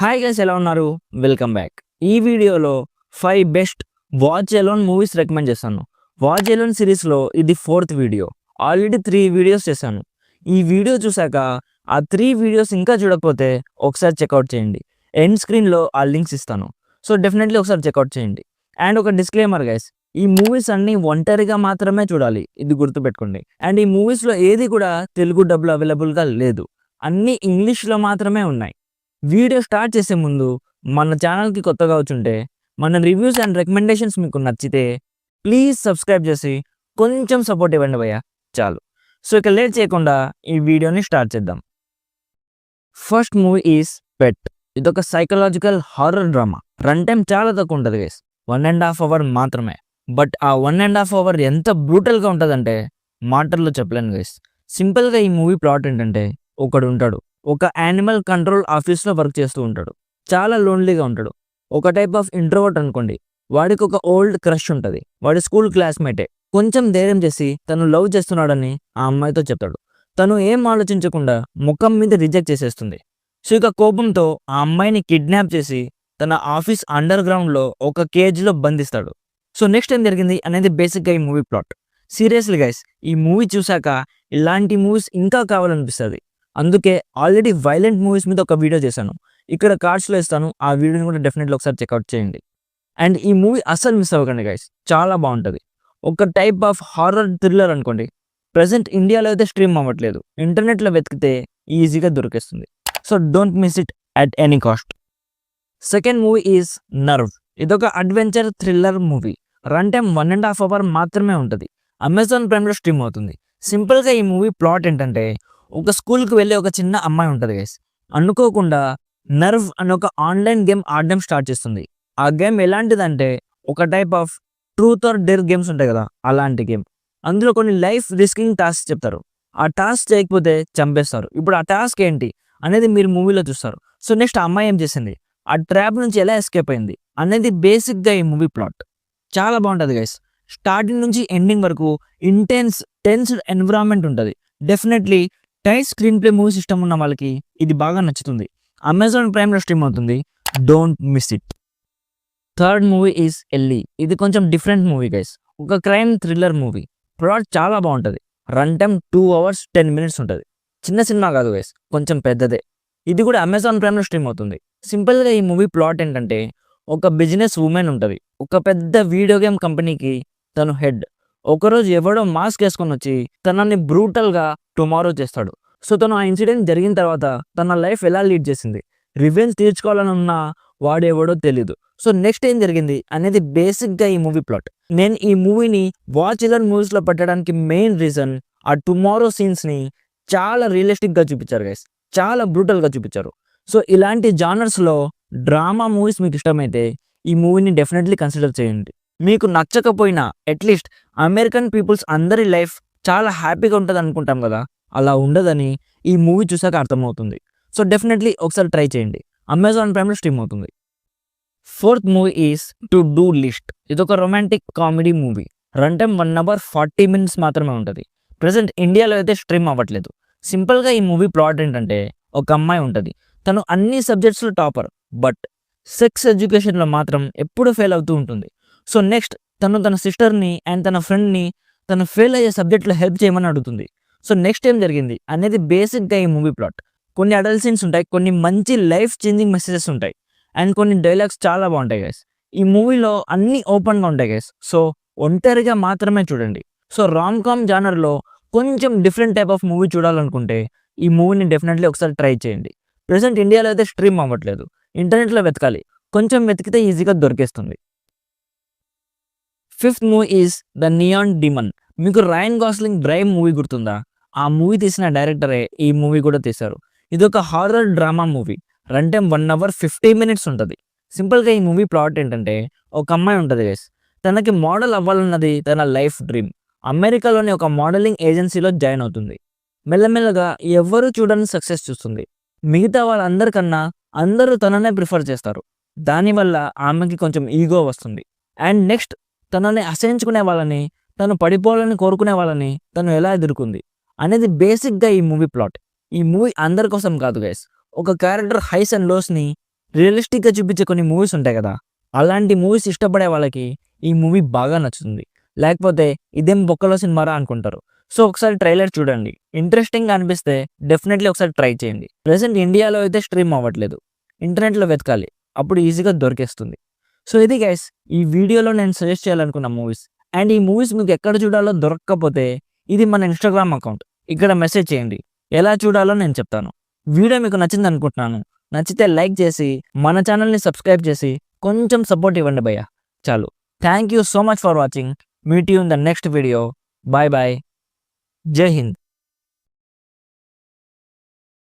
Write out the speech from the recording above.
Hi guys, ఎలా ఉన్నారు? Welcome back. ఈ వీడియోలో 5 best watch alone movies recommend చేస్తాను. వాచ్ ఎలోన్ సిరీస్లో ఇది 4th వీడియో. ఆల్రెడీ 3 వీడియోస్ చేశాను. ఈ వీడియో చూశాక ఆ 3 వీడియోస్ ఇంకా చూడకపోతే ఒకసారి చెక్అవుట్ చేయండి. ఎండ్ స్క్రీన్లో ఆ లింక్స్ ఇస్తాను. సో డెఫినెట్లీ ఒకసారి చెక్అవుట్ చేయండి. అండ్ ఒక డిస్క్లైమర్ గైస్, ఈ మూవీస్ అన్నీ ఒంటరిగా మాత్రమే చూడాలి, ఇది గుర్తుపెట్టుకోండి. అండ్ ఈ మూవీస్లో ఏది కూడా తెలుగు డబ్బులు అవైలబుల్గా లేదు, అన్నీ ఇంగ్లీష్లో మాత్రమే ఉన్నాయి. వీడియో స్టార్ట్ చేసే ముందు మన ఛానల్కి కొత్తగా వచ్చుంటే మన రివ్యూస్ అండ్ రికమెండేషన్స్ మీకు నచ్చితే ప్లీజ్ సబ్స్క్రైబ్ చేసి కొంచెం సపోర్ట్ ఇవ్వండి భయ్య, చాలు. సో ఇక లేట్ చేయకుండా ఈ వీడియోని స్టార్ట్ చేద్దాం. ఫస్ట్ మూవీ ఈజ్ పెట్. ఇదొక psychological horror drama. Run time చాలా తక్కువ ఉంటుంది గైస్, 1.5 hours మాత్రమే. బట్ ఆ 1.5 hours ఎంత బ్రూటల్గా ఉంటుందంటే మాటల్లో చెప్పలేను గైస్. సింపుల్గా ఈ మూవీ ప్లాట్ ఏంటంటే, ఒకడు ఉంటాడు, ఒక యానిమల్ కంట్రోల్ ఆఫీస్లో వర్క్ చేస్తూ ఉంటాడు. చాలా లోన్లీగా ఉంటాడు. ఒక టైప్ ఆఫ్ ఇంట్రోవర్ట్ అనుకోండి. వాడికి ఒక ఓల్డ్ క్రష్ ఉంటుంది, వాడి స్కూల్ క్లాస్మేటే. కొంచెం ధైర్యం చేసి తను లవ్ చేస్తున్నాడని ఆ అమ్మాయితో చెప్తాడు. తను ఏం ఆలోచించకుండా ముఖం మీద రిజెక్ట్ చేసేస్తుంది. సో ఇక కోపంతో ఆ అమ్మాయిని కిడ్నాప్ చేసి తన ఆఫీస్ అండర్ గ్రౌండ్లో ఒక కేజ్లో బంధిస్తాడు. సో నెక్స్ట్ ఏం జరిగింది అనేది బేసిక్గా ఈ మూవీ ప్లాట్. సీరియస్లీ గైస్, ఈ మూవీ చూశాక ఇలాంటి మూవీస్ ఇంకా కావాలనిపిస్తుంది. అందుకే ఆల్రెడీ వైలెంట్ మూవీస్ మీద ఒక వీడియో చేశాను, ఇక్కడ కార్డ్స్లో ఇస్తాను, ఆ వీడియోని కూడా డెఫినెట్లీ ఒకసారి చెక్అవుట్ చేయండి. అండ్ ఈ మూవీ అస్సలు మిస్ అవ్వకండి గైస్, చాలా బాగుంటుంది. ఒక టైప్ ఆఫ్ హారర్ థ్రిల్లర్ అనుకోండి. ప్రజెంట్ ఇండియాలో అయితే స్ట్రీమ్ అవ్వట్లేదు, ఇంటర్నెట్లో వెతికితే ఈజీగా దొరికేస్తుంది. So don't miss it at any cost. Second movie is nerve. ఇదొక adventure thriller movie. Run time 1.5 hours మాత్రమే ఉంటుంది. అమెజాన్ ప్రైమ్లో స్ట్రీమ్ అవుతుంది. సింపుల్గా ఈ మూవీ ప్లాట్ ఏంటంటే, ఒక స్కూల్కి వెళ్ళే ఒక చిన్న అమ్మాయి ఉంటుంది గైస్. అనుకోకుండా నర్వ్ అనే ఒక ఆన్లైన్ గేమ్ ఆడడం స్టార్ట్ చేస్తుంది. ఆ గేమ్ ఎలాంటిదంటే, ఒక type of truth or dare games ఉంటాయి కదా, అలాంటి గేమ్. అందులో కొన్ని లైఫ్ రిస్కింగ్ టాస్క్ చెప్తారు. ఆ టాస్క్ చేయకపోతే చంపేస్తారు. ఇప్పుడు ఆ టాస్క్ ఏంటి అనేది మీరు మూవీలో చూస్తారు. సో నెక్స్ట్ ఆ అమ్మాయి ఏం చేసింది, ఆ ట్రాప్ నుంచి ఎలా ఎస్కేప్ అయింది అనేది బేసిక్గా ఈ మూవీ ప్లాట్. చాలా బాగుంటుంది గైస్. స్టార్టింగ్ నుంచి ఎండింగ్ వరకు టెన్స్డ్ ఎన్విరాన్మెంట్ ఉంటుంది. Definitely tight screen play movie system ఉన్న వాళ్ళకి ఇది బాగా నచ్చుతుంది. అమెజాన్ ప్రైమ్లో స్ట్రీమ్ అవుతుంది, don't miss it. Third movie is Ellie. ఇది కొంచెం డిఫరెంట్ మూవీ గైస్. ఒక క్రైమ్ థ్రిల్లర్ మూవీ. ప్లాట్ చాలా బాగుంటుంది. రన్ టైం 2 hours 10 minutes ఉంటుంది. చిన్న సినిమా కాదు గైస్, కొంచెం పెద్దదే. ఇది కూడా అమెజాన్ ప్రైమ్లో స్ట్రీమ్ అవుతుంది. సింపుల్గా ఈ మూవీ ప్లాట్ ఏంటంటే, ఒక బిజినెస్ ఉమెన్ ఉంటుంది, ఒక పెద్ద వీడియో గేమ్ కంపెనీకి తను హెడ్. ఒకరోజు ఎవడో మాస్క్ వేసుకొని వచ్చి తనని బ్రూటల్గా టుమారో చేస్తాడు. సో తను ఆ ఇన్సిడెంట్ జరిగిన తర్వాత తన లైఫ్ ఎలా లీడ్ చేసింది, రివెంజ్ తీర్చుకోవాలని ఉన్నా వాడెవడో తెలీదు. సో నెక్స్ట్ ఏం జరిగింది అనేది బేసిక్గా ఈ మూవీ ప్లాట్. నేను ఈ మూవీని వాచ్ ఎలోన్ మూవీస్లో పెట్టడానికి మెయిన్ రీజన్, ఆ టుమారో సీన్స్ని చాలా రియలిస్టిక్గా చూపించారు గైస్, చాలా బ్రూటల్గా చూపించారు. సో ఇలాంటి జానర్స్లో డ్రామా మూవీస్ మీకు ఇష్టమైతే ఈ మూవీని డెఫినెట్లీ కన్సిడర్ చేయండి. మీకు నచ్చకపోయినా అట్లీస్ట్ అమెరికన్ పీపుల్స్ అందరి లైఫ్ చాలా హ్యాపీగా ఉంటుంది అనుకుంటాం కదా, అలా ఉండదని ఈ మూవీ చూసాక అర్థమవుతుంది. సో డెఫినెట్లీ ఒకసారి ట్రై చేయండి, అమెజాన్ ప్రైమ్లో స్ట్రీమ్ అవుతుంది. Fourth movie is to do list. ఇదొక romantic comedy movie. Run time 1 hour 40 minutes మాత్రమే ఉంటుంది. ప్రజెంట్ ఇండియాలో అయితే స్ట్రీమ్ అవ్వట్లేదు. సింపుల్గా ఈ మూవీ ప్లాట్ ఏంటంటే, ఒక అమ్మాయి ఉంటుంది, తను అన్ని సబ్జెక్ట్స్లో టాపర్, బట్ సెక్స్ ఎడ్యుకేషన్లో మాత్రం ఎప్పుడు ఫెయిల్ అవుతూ ఉంటుంది. సో నెక్స్ట్ తను తన సిస్టర్ని అండ్ తన ఫ్రెండ్ని తను ఫెయిల్ అయ్యే సబ్జెక్ట్లో హెల్ప్ చేయమని అడుగుతుంది. సో నెక్స్ట్ ఏం జరిగింది అనేది బేసిక్గా ఈ మూవీ ప్లాట్. కొన్ని అడల్ట్ సీన్స్ ఉంటాయి, కొన్ని మంచి లైఫ్ చేంజింగ్ మెసేజెస్ ఉంటాయి, అండ్ కొన్ని డైలాగ్స్ చాలా బాగుంటాయి గైస్. ఈ మూవీలో అన్నీ ఓపెన్గా ఉంటాయి గైస్. సో ఒంటరిగా మాత్రమే చూడండి. సో రామ్ కామ్ జానర్లో కొంచెం డిఫరెంట్ టైప్ ఆఫ్ మూవీ చూడాలనుకుంటే ఈ మూవీని డెఫినెట్లీ ఒకసారి ట్రై చేయండి. ప్రజెంట్ ఇండియాలో అయితే స్ట్రీమ్ అవ్వట్లేదు, ఇంటర్నెట్లో వెతకాలి, కొంచెం వెతికితే ఈజీగా దొరికేస్తుంది. Fifth movie is the neon demon. మీకు రాయన్ గాస్లింగ్ డ్రైవ్ మూవీ గుర్తుందా? ఆ మూవీ తీసిన డైరెక్టరే ఈ మూవీ కూడా తీశారు. ఇది ఒక horror drama movie. Run time 1 hour 50 minutes ఉంటుంది. సింపుల్గా ఈ మూవీ ప్లాట్ ఏంటంటే, ఒక అమ్మాయి ఉంటుంది గైస్, తనకి మోడల్ అవ్వాలన్నది తన లైఫ్ డ్రీమ్. అమెరికాలోని ఒక మోడలింగ్ ఏజెన్సీలో జాయిన్ అవుతుంది. మెల్లమెల్లగా ఎవ్వరూ చూడని సక్సెస్ చూస్తుంది. మిగతా వాళ్ళందరికన్నా అందరూ తననే ప్రిఫర్ చేస్తారు. దానివల్ల ఆమెకి కొంచెం ఈగో వస్తుంది. అండ్ నెక్స్ట్ తనని అసహించుకునే వాళ్ళని, తను పడిపోవాలని కోరుకునే వాళ్ళని తను ఎలా ఎదుర్కొంది అనేది బేసిక్గా ఈ మూవీ ప్లాట్. ఈ మూవీ అందరి కోసం కాదు గైస్, ఒక క్యారెక్టర్ హైస్ అండ్ లోస్ని రియలిస్టిక్గా చూపించే కొన్ని మూవీస్ ఉంటాయి కదా, అలాంటి మూవీస్ ఇష్టపడే వాళ్ళకి ఈ మూవీ బాగా నచ్చుతుంది. లేకపోతే ఇదేం బొక్కలో సినిమారా అనుకుంటారు. సో ఒకసారి ట్రైలర్ చూడండి, ఇంట్రెస్టింగ్గా అనిపిస్తే డెఫినెట్లీ ఒకసారి ట్రై చేయండి. ప్రెసెంట్ ఇండియాలో అయితే స్ట్రీమ్ అవ్వట్లేదు, ఇంటర్నెట్లో వెతకాలి, అప్పుడు ఈజీగా దొరికేస్తుంది. సో ఇది గైస్ ఈ వీడియోలో నేను సజెస్ట్ చేయాలనుకున్న మూవీస్. అండ్ ఈ మూవీస్ మీకు ఎక్కడ చూడాలో దొరకకపోతే ఇది మన ఇన్స్టాగ్రామ్ అకౌంట్, ఇక్కడ మెసేజ్ చేయండి, ఎలా చూడాలో నేను చెప్తాను. వీడియో మీకు నచ్చింది అనుకుంటున్నాను. నచ్చితే లైక్ చేసి మన ఛానల్ని సబ్స్క్రైబ్ చేసి కొంచెం సపోర్ట్ ఇవ్వండి భయ్య, చాలు. Thank you so much for watching. Meet you in the next video. Bye bye. జై హింద్.